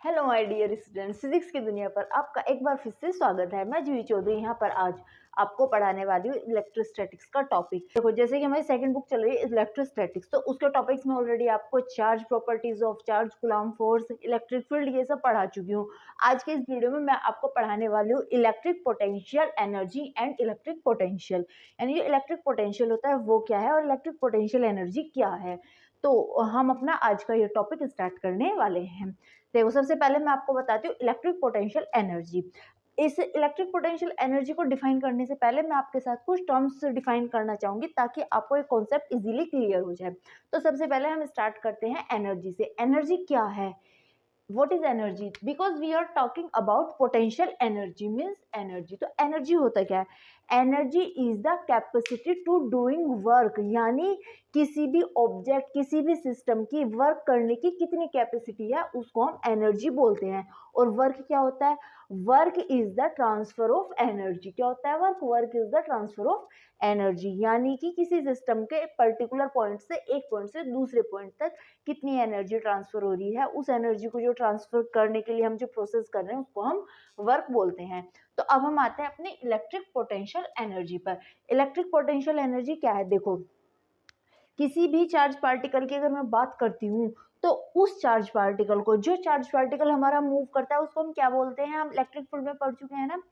Hello my dear student, physics की दुनिया पर आपका एक बार फिर से स्वागत है। मैं जूही चौधरी यहाँ पर आज आपको पढ़ाने वाली हूँ इलेक्ट्रोस्टैटिक्स का टॉपिक। देखो, जैसे कि हमारी सेकंड बुक चल रही है इलेक्ट्रोस्टैटिक्स, तो उसके टॉपिक्स में ऑलरेडी आपको charge, properties of charge, coulomb force, electric field, ये सब पढ़ा चुकी हूँ। आज के इस वीडियो में मैं आपको पढ़ाने वाली हूँ electric potential energy and electric potential. यानी जो इलेक्ट्रिक पोटेंशियल होता है वो क्या है और इलेक्ट्रिक पोटेंशियल एनर्जी क्या है। तो हम अपना आज का ये टॉपिक स्टार्ट करने वाले हैं। देखो, सबसे पहले मैं आपको बताती हूँ इलेक्ट्रिक पोटेंशियल एनर्जी। इस इलेक्ट्रिक पोटेंशियल एनर्जी को डिफाइन करने से पहले मैं आपके साथ कुछ टर्म्स डिफाइन करना चाहूंगी ताकि आपको एक कॉन्सेप्ट इजीली क्लियर हो जाए। तो सबसे पहले हम स्टार्ट करते हैं एनर्जी से। एनर्जी क्या है? what is energy? Because we are talking about potential energy means energy। तो एनर्जी होता क्या है? Energy is the capacity to doing work, यानी किसी भी ऑब्जेक्ट, किसी भी सिस्टम की वर्क करने की कितनी कैपेसिटी है उसको हम एनर्जी बोलते हैं। और वर्क क्या होता है? Work is the transfer of energy. क्या होता है work? Work is the transfer of energy, यानी कि किसी सिस्टम के पर्टिकुलर पॉइंट से, एक पॉइंट से दूसरे पॉइंट तक कितनी एनर्जी ट्रांसफर हो रही है, उस एनर्जी को जो ट्रांसफर करने के लिए हम जो प्रोसेस कर रहे हैं उसको हम वर्क बोलते हैं। तो अब हम आते हैं अपने इलेक्ट्रिक पोटेंशियल एनर्जी पर। इलेक्ट्रिक पोटेंशियल एनर्जी क्या है? देखो, किसी भी चार्ज पार्टिकल की अगर मैं बात करती हूँ तो उस चार्ज पार्टिकल को, जो चार्ज पार्टिकल हमारा मूव करता है उसको हम क्या बोलते हैं? हम इलेक्ट्रिक फील्ड में पढ़ चुके हैं ना,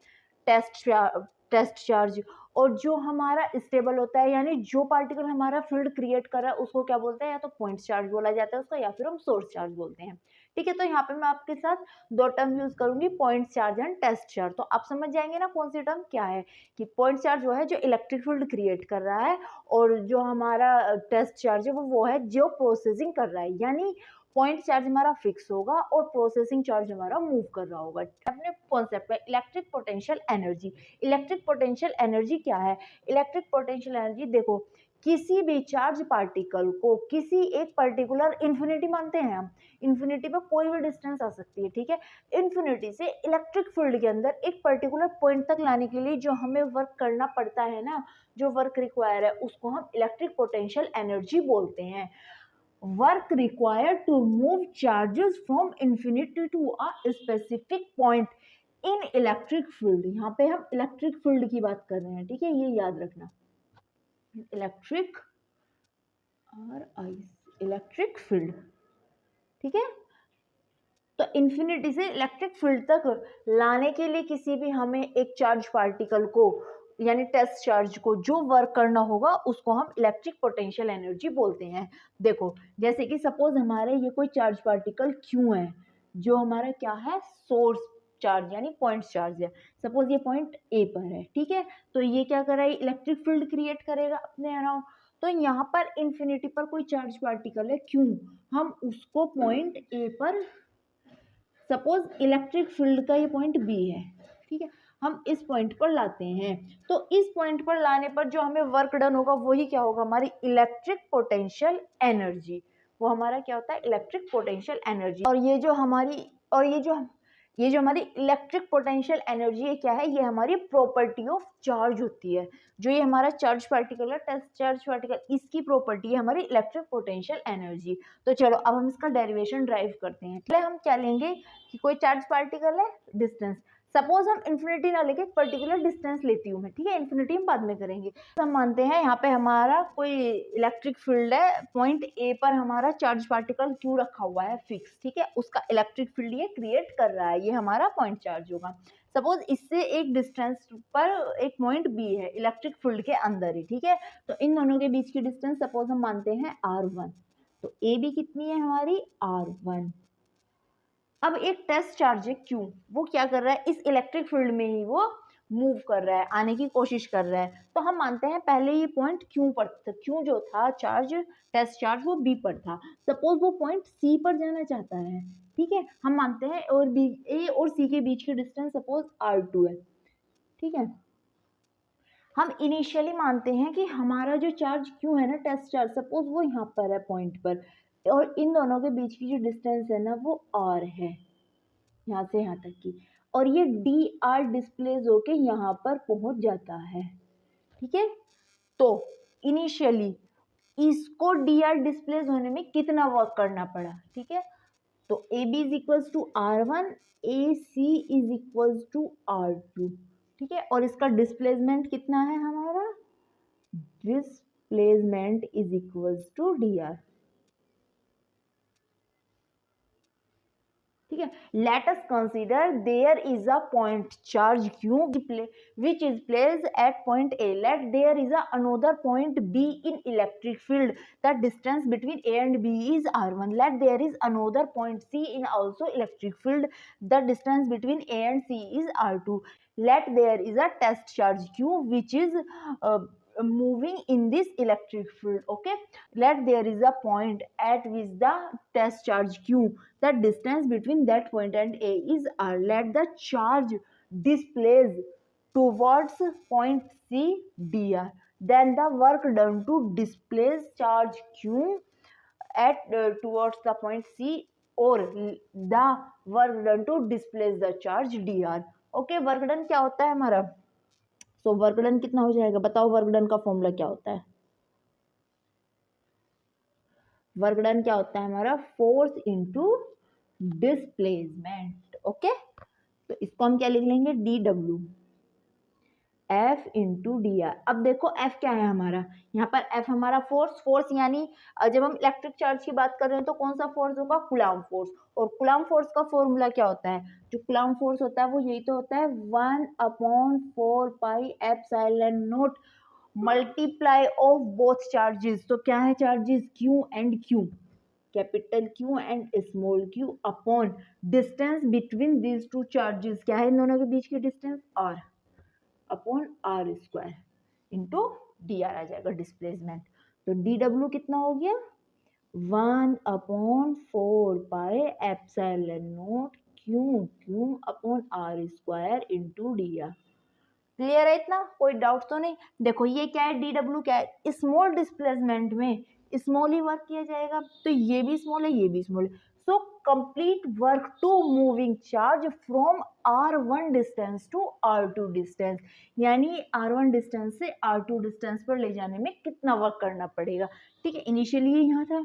टेस्ट चार्ज। और जो हमारा स्टेबल होता है, यानी जो पार्टिकल हमारा फील्ड क्रिएट कर रहा है उसको क्या बोलते हैं? या तो पॉइंट चार्ज बोला जाता है उसका, या फिर हम सोर्स चार्ज बोलते हैं। ठीक है, तो यहाँ पे मैं आपके साथ दो टर्म यूज करूंगी, point charge and test charge. तो आप समझ जाएंगे ना कौन सी टर्म क्या है। कि पॉइंट चार्ज वो है जो इलेक्ट्रिक फील्ड क्रिएट कर रहा है, और जो हमारा टेस्ट चार्ज है वो है जो प्रोसेसिंग कर रहा है। यानी पॉइंट चार्ज हमारा फिक्स होगा और प्रोसेसिंग चार्ज हमारा मूव कर रहा होगा। अपने कॉन्सेप्ट में electric potential energy. Electric potential energy क्या है? इलेक्ट्रिक पोटेंशियल एनर्जी, देखो, किसी भी चार्ज पार्टिकल को किसी एक पर्टिकुलर इन्फिनिटी मानते हैं हम, इन्फिनिटी पे कोई भी डिस्टेंस आ सकती है, ठीक है। इन्फिनिटी से इलेक्ट्रिक फील्ड के अंदर एक पर्टिकुलर पॉइंट तक लाने के लिए जो हमें वर्क करना पड़ता है ना, जो वर्क रिक्वायर है, उसको हम इलेक्ट्रिक पोटेंशियल एनर्जी बोलते हैं। work required to move charges from infinity to a specific point in electric field। यहाँ पे हम इलेक्ट्रिक फील्ड की बात कर रहे हैं, ठीक है, ये याद रखना। इलेक्ट्रिक और आई, इलेक्ट्रिक फील्ड, ठीक है। तो इन्फिनिटी से इलेक्ट्रिक फील्ड तक लाने के लिए किसी भी हमें एक चार्ज पार्टिकल को, यानी टेस्ट चार्ज को, जो वर्क करना होगा उसको हम इलेक्ट्रिक पोटेंशियल एनर्जी बोलते हैं। देखो, जैसे कि सपोज हमारे ये कोई चार्ज पार्टिकल क्यू है, जो हमारा क्या है? सोर्स चार्ज यानी पॉइंट चार्ज है। सपोज ये पॉइंट ए पर है, ठीक है। तो ये क्या कर रहा है? इलेक्ट्रिक फील्ड क्रिएट करेगा अपने अराउंड। तो यहाँ पर इन्फिनिटी पर कोई चार्ज पार्टिकल है क्यू, हम उसको पॉइंट ए पर, सपोज इलेक्ट्रिक फील्ड का ये पॉइंट बी है, ठीक है, हम इस पॉइंट पर लाते हैं। तो इस पॉइंट पर लाने पर जो हमें वर्क डन होगा वही क्या होगा? हमारी इलेक्ट्रिक पोटेंशियल एनर्जी। वो हमारा क्या होता है? Electric potential energy. और ये जो हमारी, और ये जो हमारी इलेक्ट्रिक पोटेंशियल एनर्जी है क्या है? ये हमारी प्रॉपर्टी ऑफ चार्ज होती है। जो ये हमारा चार्ज पार्टिकल है, टेस्ट चार्ज पार्टिकल, इसकी प्रॉपर्टी है हमारी इलेक्ट्रिक पोटेंशियल एनर्जी। तो चलो अब हम इसका डेरिवेशन ड्राइव करते हैं। पहले हम क्या लेंगे कि कोई चार्ज पार्टिकल है, डिस्टेंस। सपोज हम इन्फिनिटी ना लेके पर्टिकुलर डिस्टेंस लेती हूँ मैं, ठीक है, इन्फिनिटी हम बाद में करेंगे। हम मानते हैं यहाँ पे हमारा कोई इलेक्ट्रिक फील्ड है, पॉइंट ए पर हमारा चार्ज पार्टिकल क्यू रखा हुआ है फिक्स, ठीक है, उसका इलेक्ट्रिक फील्ड ये क्रिएट कर रहा है, ये हमारा पॉइंट चार्ज होगा। सपोज इससे एक डिस्टेंस पर एक पॉइंट बी है इलेक्ट्रिक फील्ड के अंदर ही, ठीक है। तो इन दोनों के बीच की डिस्टेंस सपोज हम मानते हैं r1। तो ए बी कितनी है हमारी? r1। अब एक टेस्ट चार्ज है क्यू, वो क्या कर रहा है? इस इलेक्ट्रिक फील्ड में ही वो मूव कर रहा है, आने की कोशिश कर रहा है। तो हम मानते हैं पहले ये पॉइंट क्यू पर था, क्यू जो था चार्ज, टेस्ट चार्ज, वो बी पर था। सपोज वो पॉइंट सी पर जाना चाहता है, ठीक है, हम मानते हैं और बी, ए और सी के बीच की डिस्टेंस सपोज r2 है, ठीक है। हम इनिशियली मानते हैं कि हमारा जो चार्ज क्यू है ना, टेस्ट चार्ज, सपोज वो यहाँ पर है पॉइंट पर, और इन दोनों के बीच की जो डिस्टेंस है ना वो r है, यहाँ से यहाँ तक की। और ये डी आर डिस्प्लेस होके यहाँ पर पहुंच जाता है, ठीक है। तो इनिशियली इसको डी आर डिस्प्लेस होने में कितना वर्क करना पड़ा, ठीक है। तो A B is equals to R1, A C is equals to R2, ठीक है। और इसका डिस्प्लेसमेंट कितना है हमारा, displacement is equals to dr, ठीक है। Let us consider there is a point charge q which is placed at point A. Let there is a another point B in electric field. The distance between A and B is r1. Let there is another point C in also electric field. The distance between A and C is r2. Let there is a test charge q which is moving in this electric field. Okay, let there is a point at which the test charge q, the distance between that point and A is r. Let the charge displace towards point C dr. Then the work done to displace charge q at towards the point C, or the work done to displace the charge dr. Okay, work done क्या होता है हमारा, so work done कितना हो जाएगा, बताओ work done का formula क्या होता है। वर्क डन क्या होता है हमारा, फोर्स इनटू डिस्प्लेसमेंट। ओके, तो इसको हम क्या लिख लेंगे, D W F into D are. अब देखो एफ क्या है हमारा, यहाँ पर एफ हमारा फोर्स यानी जब हम इलेक्ट्रिक चार्ज की बात कर रहे हैं तो कौन सा फोर्स होगा, कुलाम्ब फोर्स। और कुलाम्ब फोर्स का फॉर्मूला क्या होता है, जो कुलाम्ब फोर्स होता है वो यही तो होता है 1/4 pi epsilon not multiply of both charges. तो क्या है charges, Q and Q, capital Q and small Q upon distance between these two charges, क्या है इन दोनों के बीच की distance, R upon R square into D R आ जाएगा डिस्प्लेसमेंट। तो डी डब्ल्यू कितना हो गया, 1/4 pi epsilon not Q upon R square into D R. Clear है इतना, कोई डाउट तो नहीं। देखो ये क्या है, डी डब्ल्यू क्या है, स्मॉल डिस्प्लेसमेंट में स्मॉल ही वर्क किया जाएगा, तो ये भी स्मॉल है ये भी स्मॉल है। So complete work to moving charge from r1 distance to r2 distance, यानी r1 डिस्टेंस से r2 डिस्टेंस पर ले जाने में कितना वर्क करना पड़ेगा। ठीक है, इनिशियली ये यहाँ था,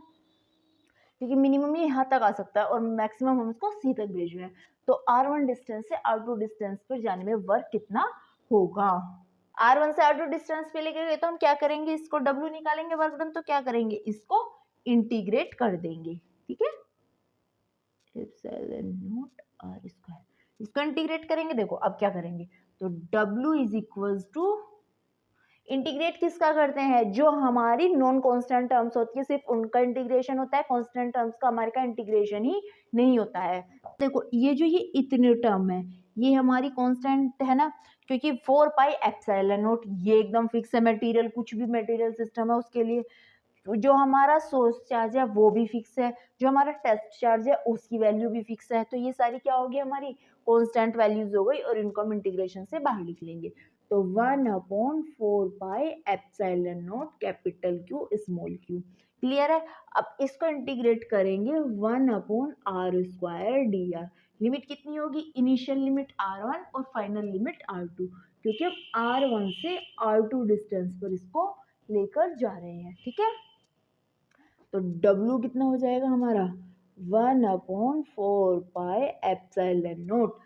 ठीक है, मिनिमम ये यहाँ तक आ सकता है और मैक्सिमम हम इसको सी तक भेज रहे हैं। तो r1 डिस्टेंस से r2 डिस्टेंस पर जाने में वर्क कितना होगा। r1 से r2 डिस्टेंस पे लेके गए तो हम क्या करेंगे, इसको w निकालेंगे वर्क डन, तो क्या करेंगे, इसको इंटीग्रेट कर देंगे। ठीक है, एप्सिलॉन नॉट आर स्क्वायर, इसको इंटीग्रेट करेंगे। देखो अब क्या करेंगे, तो w is equals to, integrate किसका करते हैं, जो हमारी नॉन कांस्टेंट टर्म्स होती है सिर्फ उनका इंटीग्रेशन होता है, कांस्टेंट टर्म्स का हमारे का इंटीग्रेशन ही नहीं होता है। देखो ये जो ये इतने टर्म है ये हमारी कांस्टेंट है ना, क्योंकि 4 पाई एप्सिलॉन नॉट ये एकदम फिक्स है, मटेरियल कुछ भी मटेरियल सिस्टम है उसके लिए। जो हमारा सोर्स चार्ज है वो भी फिक्स है, जो हमारा टेस्ट चार्ज है उसकी वैल्यू भी फिक्स है। तो ये सारी क्या होगी, हमारी कांस्टेंट वैल्यूज हो गई और इनको हम इंटीग्रेशन से बाहर लिख लेंगे। तो 1/4 pi epsilon not capital Q small Q. Clear है, अब इसको इंटीग्रेट करेंगे 1/r square D R. Limit कितनी होगी, इनिशियल लिमिट r1 और फाइनल लिमिट r2, क्योंकि हम r1 से r2 डिस्टेंस पर इसको लेकर जा रहे हैं। ठीक है, तो W कितना हो जाएगा हमारा, 1/4 pi epsilon not,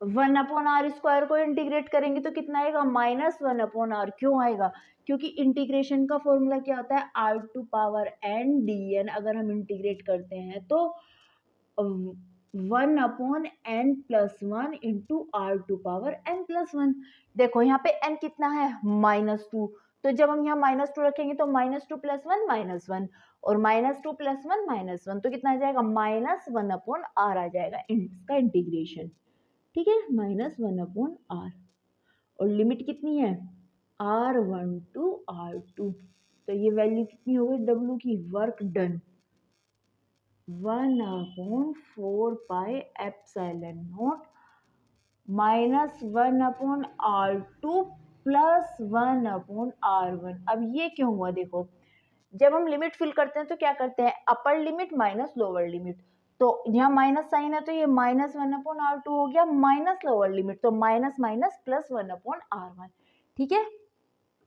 1/r square को इंटीग्रेट करेंगे तो कितना आएगा, -1/r। क्यों आएगा, क्योंकि इंटीग्रेशन का फॉर्मूला क्या होता है, r2 पावर n dn। अगर हम इंटीग्रेट करते हैं तो 1/n+1 into r2 power n+1। देखो यहाँ पे n कितना है, -2, तो जब हम यहाँ -2 रखेंगे तो -2 + 1 -1 और -2 + 1 -1, तो कितना आ जाएगा, -1/r आ जाएगा इसका इंटीग्रेशन। ठीक है, -1/r। और लिमिट कितनी है, r1 to r2, तो ये वैल्यू कितनी हो गई w की, work done 1/4 pi epsilon not -1/r2 plus 1/r1। अब ये क्यों हुआ, देखो जब हम लिमिट फिल करते हैं तो क्या करते हैं, upper limit minus lower limit, तो यहाँ माइनस साइन है तो ये -1/r2 हो गया, माइनस लोअर लिमिट तो माइनस माइनस प्लस 1/r1। ठीक है,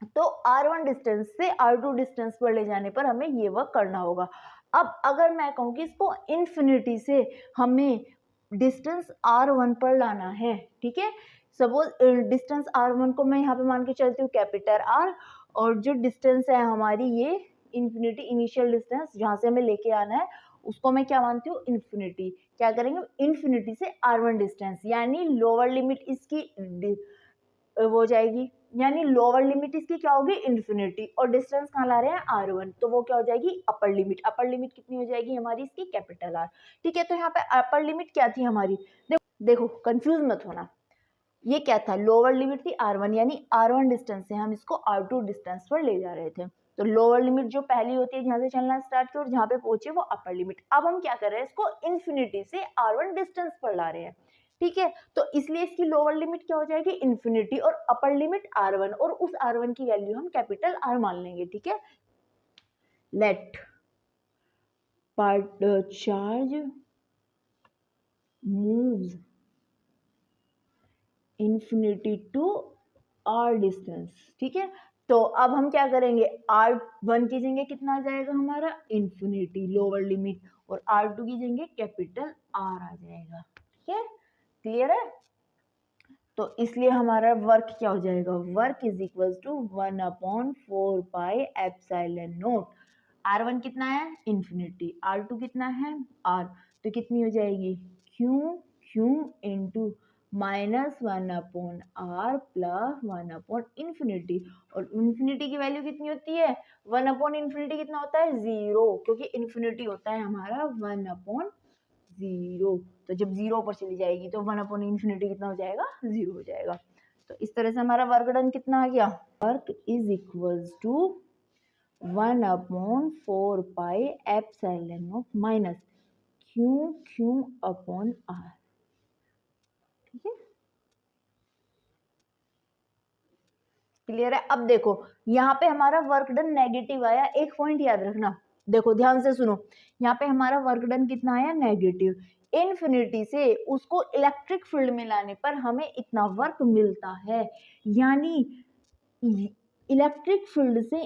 तो r1 डिस्टेंस से r2 डिस्टेंस पर ले जाने पर हमें ये वर्क करना होगा। अब अगर मैं कहूँ कि इसको इन्फिनिटी से हमें डिस्टेंस r1 पर लाना है, ठीक है, सपोज डिस्टेंस r1 को मैं यहाँ पे मान के चलती हूँ कैपिटल R, और जो डिस्टेंस है हमारी ये इन्फिनिटी, इनिशियल डिस्टेंस जहाँ से हमें लेके आना है उसको मैं क्या मानती हूँ, इन्फिनिटी। क्या करेंगे, इन्फिनिटी से r1 डिस्टेंस, यानी लोअर लिमिट इसकी वो हो जाएगी, यानी लोअर लिमिट इसकी क्या होगी, इन्फिनिटी, और डिस्टेंस कहाँ ला रहे हैं, r1, तो वो क्या हो जाएगी, अपर लिमिट। अपर लिमिट कितनी हो जाएगी हमारी इसकी, कैपिटल R, ठीक है। तो यहाँ पे अपर लिमिट क्या थी हमारी, देखो कंफ्यूज मत होना, ये क्या था, लोअर लिमिट थी r1, यानी r1 डिस्टेंस से हम इसको r2 डिस्टेंस पर ले जा रहे थे। तो लोअर लिमिट जो पहली होती है जहाँ से चलना स्टार्ट किया और जहाँ पे पहुंचे वो अपर लिमिट। अब हम क्या कर रहे हैं, इसको इन्फिनिटी से r1 डिस्टेंस पर ला रहे हैं, ठीक है। तो इसलिए इसकी लोअर लिमिट क्या हो जाएगी, इन्फिनिटी, और अपर लिमिट r1, और उस r1 की वैल्यू हम कैपिटल R मान लेंगे, ठीक है। Let charge moves infinity to r distance, ठीक है। तो अब हम क्या करेंगे, r1 की जगह कितना आ जाएगा हमारा, इन्फिनिटी लोअर लिमिट, और r2 की जगह कैपिटल R आ जाएगा, ठीक है, क्लियर है। तो इसलिए हमारा वर्क क्या हो जाएगा, work is equal to 1/4 pi epsilon not. r1 कितना है, इन्फिनिटी, r2 कितना है, r, तो कितनी हो जाएगी, q इंटू -1/r प्लस 1/इन्फिनिटी, और इन्फिनिटी की वैल्यू कितनी होती है, 1/इन्फिनिटी कितना होता है, 0, क्योंकि इन्फिनिटी होता है हमारा 1/0। तो जब 0 पर चली जाएगी तो 1/इन्फिनिटी कितना हो जाएगा, 0 हो जाएगा। तो इस तरह से हमारा वर्क डन कितना आ गया, work is equals to 1/4 pi epsilon not minus q upon r, ठीक है, क्लियर है। अब देखो यहाँ पे हमारा वर्क डन नेगेटिव आया, एक पॉइंट याद रखना, देखो ध्यान से सुनो, यहाँ पे हमारा वर्क डन कितना आया, नेगेटिव। इन्फिनिटी से उसको इलेक्ट्रिक फील्ड में लाने पर हमें इतना वर्क मिलता है, यानी इलेक्ट्रिक फील्ड से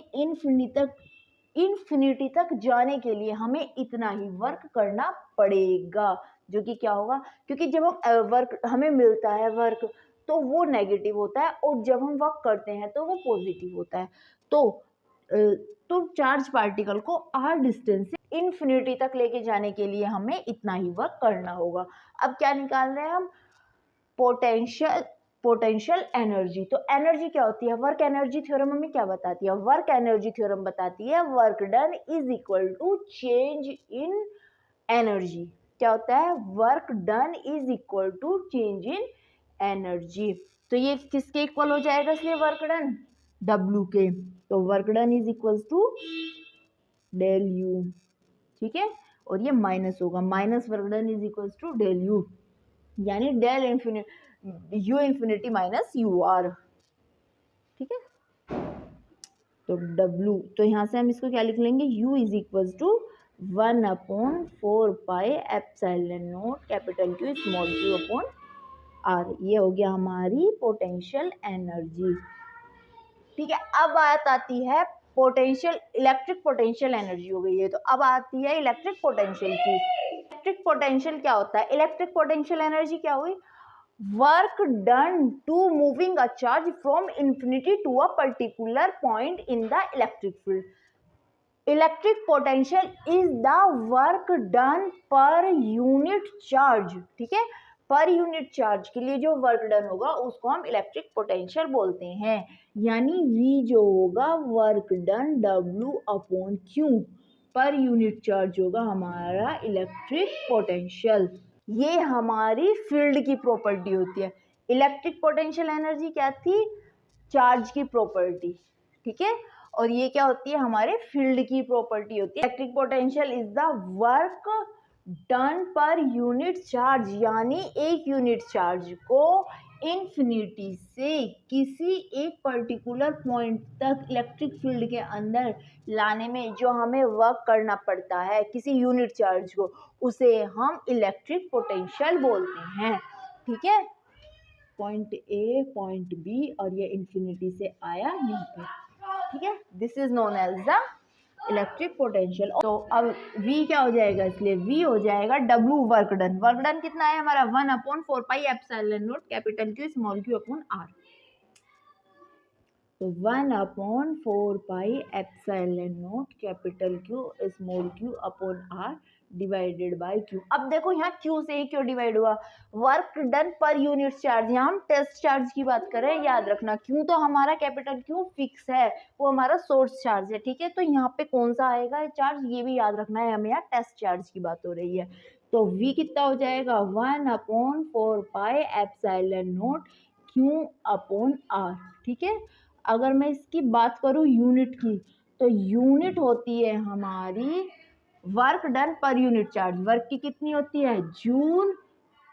इन्फिनिटी तक जाने के लिए हमें इतना ही वर्क करना पड़ेगा, जो कि क्या होगा, क्योंकि जब हम वर्क हमें मिलता है वर्क तो वो नेगेटिव होता है, और जब हम वर्क करते हैं तो वो पॉजिटिव होता है। तो चार्ज पार्टिकल को r डिस्टेंस से इन्फिनिटी तक लेके जाने के लिए हमें इतना ही वर्क करना होगा। अब क्या निकाल रहे हैं हम, पोटेंशियल एनर्जी। तो एनर्जी क्या होती है, वर्क एनर्जी थ्योरम हमें क्या बताती है, वर्क एनर्जी थ्योरम बताती है work done is equal to change in energy. क्या होता है, work done is equal to change in energy. तो ये किसके इक्वल हो जाएगा, इसलिए वर्क डन W के, तो work done is equal to del U, ठीक है, और ये माइनस होगा, minus work done is equal to del U, यानी del U infinity minus UR, ठीक है। तो W, तो यहाँ से हम इसको क्या लिख लेंगे, U is equal to 1/4 pi epsilon not capital Q small q upon R। ये हो गया हमारी पोटेंशियल एनर्जी, ठीक है। अब बात आती है पोटेंशियल, इलेक्ट्रिक पोटेंशियल एनर्जी हो गई है, तो अब आती है इलेक्ट्रिक पोटेंशियल की। इलेक्ट्रिक पोटेंशियल क्या होता है, इलेक्ट्रिक पोटेंशियल एनर्जी क्या हुई, work done to moving a charge from infinity to a particular point in the electric field. Electric potential is the work done per unit charge, ठीक है, पर unit charge के लिए जो वर्क डन होगा उसको हम इलेक्ट्रिक पोटेंशियल बोलते हैं, यानी V जो होगा work done W upon Q, पर यूनिट चार्ज होगा हमारा इलेक्ट्रिक पोटेंशियल। ये हमारी फील्ड की प्रॉपर्टी होती है। इलेक्ट्रिक पोटेंशियल एनर्जी क्या थी, चार्ज की प्रॉपर्टी, ठीक है, और ये क्या होती है, हमारे फील्ड की प्रॉपर्टी होती है। Electric potential is the work done per unit charge, यानी एक यूनिट चार्ज को इन्फिनिटी से किसी एक पर्टिकुलर पॉइंट तक इलेक्ट्रिक फील्ड के अंदर लाने में जो हमें वर्क करना पड़ता है किसी यूनिट चार्ज को, उसे हम इलेक्ट्रिक पोटेंशियल बोलते हैं, ठीक है। पॉइंट A पॉइंट B और ये इन्फिनिटी से आया यहाँ पे, ठीक है, this is known as the electric potential. तो अब V क्या हो जाएगा, इसलिए V हो जाएगा W work done. Work done कितना है हमारा 1/4 pi epsilon not capital Q small q upon R। तो 1/4 pi epsilon not capital Q small q upon R divided by Q। अब देखो यहाँ Q से ही क्यों डिवाइड हुआ, work done per unit charge. यहाँ हम टेस्ट चार्ज की बात करें, याद रखना Q तो हमारा कैपिटल Q फिक्स है, वो हमारा सोर्स चार्ज है, ठीक है। तो यहाँ पे कौन सा आएगा चार्ज, ये भी याद रखना है, हमें यहाँ टेस्ट चार्ज की बात हो रही है। तो V कितना हो जाएगा 1/4 pi epsilon not Q upon R, ठीक है। अगर मैं इसकी बात करूं यूनिट की, तो यूनिट होती है हमारी work done per unit charge. Work की कितनी होती है, जूल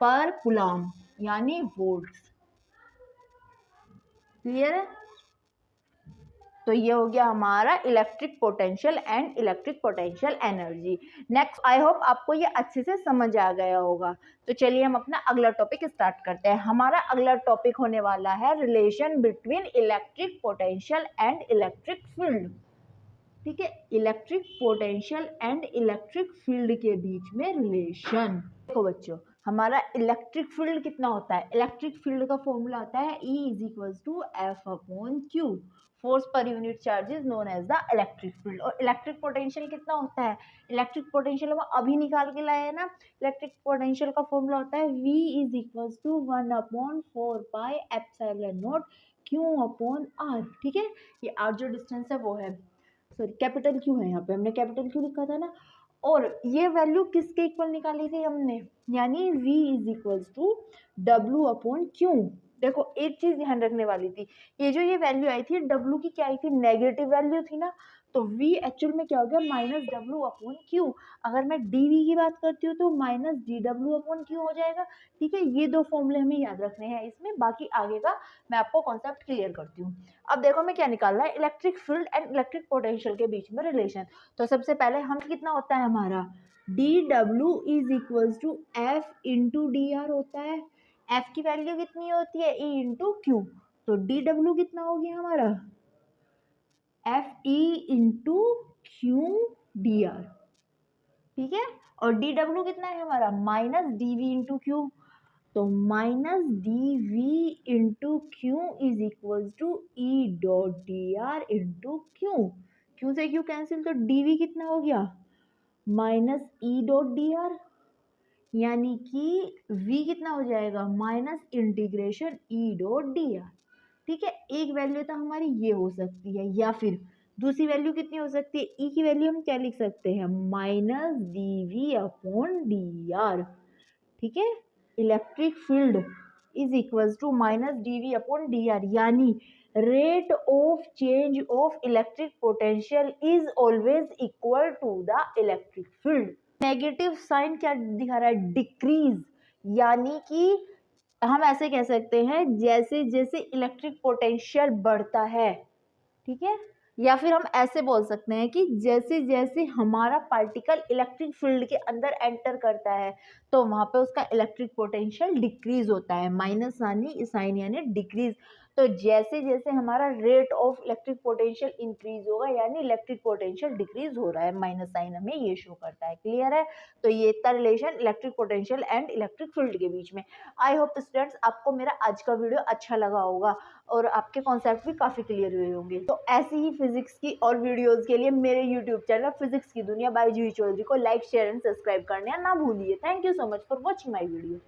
पर कूलम यानी वोल्ट्स। क्लियर है। तो ये हो गया हमारा electric potential and electric potential energy. Next, I hope आपको ये अच्छे से समझ आ गया होगा। तो चलिए हम अपना अगला टॉपिक स्टार्ट करते हैं। हमारा अगला टॉपिक होने वाला है relation between electric potential and electric field, ठीक है। Electric potential and electric field के बीच में रिलेशन। देखो बच्चों, हमारा इलेक्ट्रिक फील्ड कितना होता है, इलेक्ट्रिक फील्ड का फॉर्मूला होता है E = F/Q। Force per unit charge is known as the electric field. और इलेक्ट्रिक पोटेंशियल कितना होता है, इलेक्ट्रिक पोटेंशियल हम अभी निकाल के लाए हैं ना। इलेक्ट्रिक पोटेंशियल का फॉर्मूला होता है V = 1/4 pi epsilon not Q upon R, ठीक है। ये R जो डिस्टेंस है वो है, सॉरी कैपिटल Q है, यहाँ पे हमने कैपिटल Q लिखा था ना। और ये वैल्यू किसके इक्वल निकाली थी हमने, यानी V = W अपॉन Q। देखो एक चीज ध्यान रखने वाली थी, ये जो ये वैल्यू आई थी W की क्या आई थी, नेगेटिव वैल्यू थी ना। तो V एक्चुअल में क्या हो गया -W अपॉन Q। अगर मैं dV की बात करती हूँ तो -dW अपॉन Q हो जाएगा, ठीक है। ये दो फॉर्मूले हमें याद रखने हैं इसमें, बाकी आगे का मैं आपको कॉन्सेप्ट क्लियर करती हूँ। अब देखो मैं क्या निकालना है, electric field and electric potential के बीच में रिलेशन। तो सबसे पहले हम कितना होता है हमारा dW = F × dr होता है। F की वैल्यू कितनी होती है E × Q। तो dW कितना हो गया हमारा FE × Q dr, ठीक है। और dW कितना है हमारा -dV × Q। तो -dV × Q = E.dr × Q। Q से Q कैंसिल, तो dV कितना हो गया -E.dr, यानी कि V कितना हो जाएगा -इंटीग्रेशन E.dr, ठीक है। एक वैल्यू तो हमारी ये हो सकती है, या फिर दूसरी वैल्यू कितनी हो सकती है, E की वैल्यू हम क्या लिख सकते हैं -dV अपॉन dr, ठीक है। Electric field is equal to -dV upon dr, यानी rate of change of electric potential is always equal to the electric field. Negative sign क्या दिखा रहा है, डिक्रीज, यानी कि हम ऐसे कह सकते हैं जैसे जैसे इलेक्ट्रिक पोटेंशियल बढ़ता है, ठीक है। या फिर हम ऐसे बोल सकते हैं कि जैसे जैसे हमारा पार्टिकल इलेक्ट्रिक फील्ड के अंदर एंटर करता है तो वहां पे उसका इलेक्ट्रिक पोटेंशियल डिक्रीज होता है, माइनस साइन यानी डिक्रीज। तो जैसे जैसे हमारा rate of electric potential increase होगा यानी इलेक्ट्रिक पोटेंशियल डिक्रीज हो रहा है, माइनस साइन हमें ये शो करता है। क्लियर है। तो ये था relation electric potential and electric field के बीच में। आई होप स्टूडेंट्स आपको मेरा आज का वीडियो अच्छा लगा होगा और आपके कॉन्सेप्ट भी काफी क्लियर हुए होंगे। तो ऐसी ही फिजिक्स की और वीडियोस के लिए मेरे यूट्यूब चैनल फिजिक्स की दुनिया बाय जूही चौधरी को लाइक शेयर एंड सब्सक्राइब करना ना भूलिए। Thank you so much for watching my video.